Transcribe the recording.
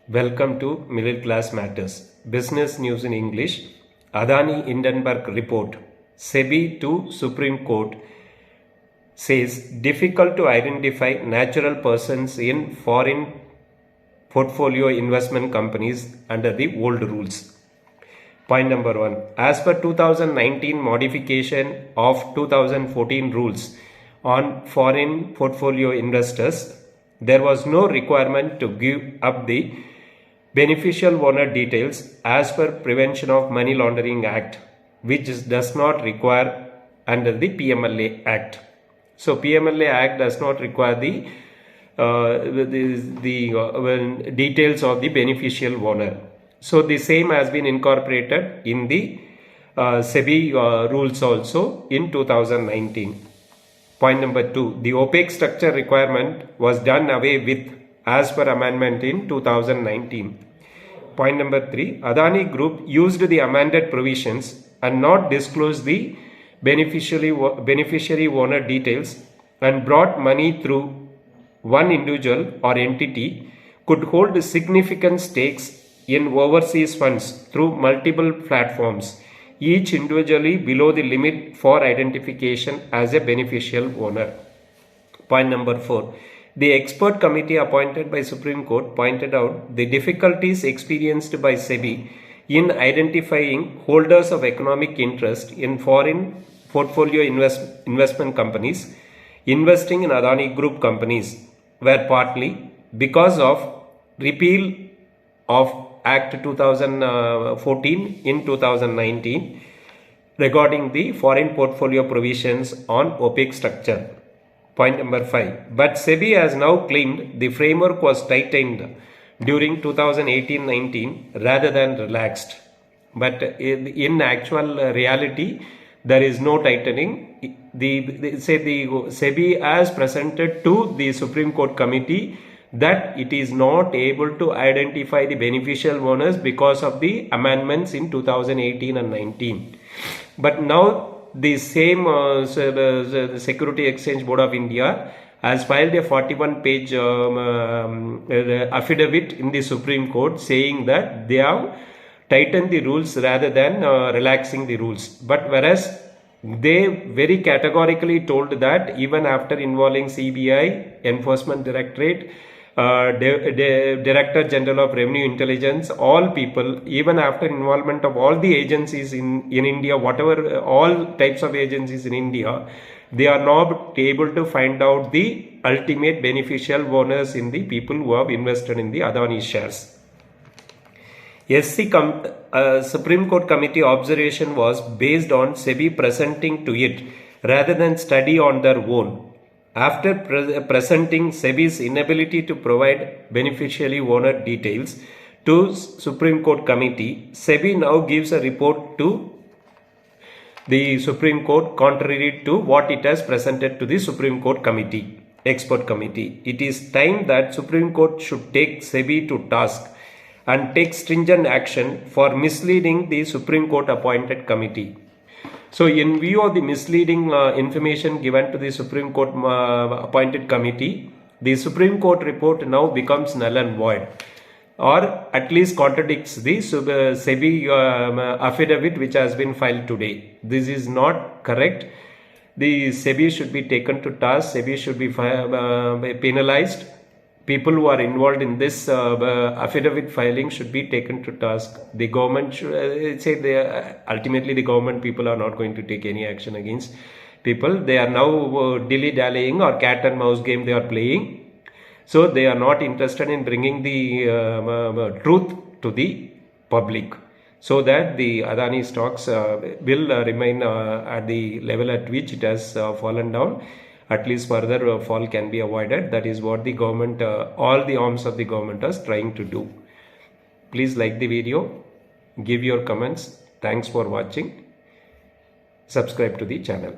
Welcome to Middle Class Matters. Business news in English. Adani Hindenburg report. SEBI to Supreme Court says difficult to identify natural persons in foreign portfolio investment companies under the old rules. Point number 1. As per 2019 modification of 2014 rules on foreign portfolio investors, there was no requirement to give up the beneficial owner details as per Prevention of Money Laundering Act, which does not require under the PMLA Act. So PMLA Act does not require the details of the beneficial owner. So the same has been incorporated in the SEBI rules also in 2019. Point number 2. The opaque structure requirement was done away with as per amendment in 2019. Point number 3. Adani Group used the amended provisions and not disclosed the beneficiary owner details and brought money through one individual or entity could hold significant stakes in overseas funds through multiple platforms, each individually below the limit for identification as a beneficial owner. Point number 4. The expert committee appointed by Supreme Court pointed out the difficulties experienced by SEBI in identifying holders of economic interest in foreign portfolio investment companies investing in Adani Group companies were partly because of repeal of Act 2014 in 2019 regarding the foreign portfolio provisions on opaque structure. Point number 5. But SEBI has now claimed the framework was tightened during 2018-19 rather than relaxed. But in actual reality, there is no tightening. The SEBI has presented to the Supreme Court committee that it is not able to identify the beneficial owners because of the amendments in 2018 and 19. But now the same the Security Exchange Board of India has filed a 41-page affidavit in the Supreme Court saying that they have tightened the rules rather than relaxing the rules. But whereas they very categorically told that even after involving CBI, Enforcement Directorate, Director General of Revenue Intelligence, all people, even after involvement of all the agencies in India, whatever, all types of agencies in India, they are not able to find out the ultimate beneficial owners in the people who have invested in the Adani shares. Supreme Court Committee observation was based on SEBI presenting to it rather than study on their own. After presenting SEBI's inability to provide beneficiary owner details to Supreme Court Committee, SEBI now gives a report to the Supreme Court contrary to what it has presented to the Supreme Court Committee, Expert Committee. It is time that Supreme Court should take SEBI to task and take stringent action for misleading the Supreme Court appointed committee. So in view of the misleading information given to the Supreme Court appointed committee, the Supreme Court report now becomes null and void, or at least contradicts the SEBI affidavit which has been filed today. This is not correct. The SEBI should be taken to task. SEBI should be penalized. People who are involved in this affidavit filing should be taken to task. The government should say ultimately the government people are not going to take any action against people. They are now dilly-dallying or cat and mouse game they are playing. So they are not interested in bringing the truth to the public, so that the Adani stocks will remain at the level at which it has fallen down. At least further fall can be avoided. That is what the government, all the arms of the government are trying to do. Please like the video, give your comments. Thanks for watching. Subscribe to the channel.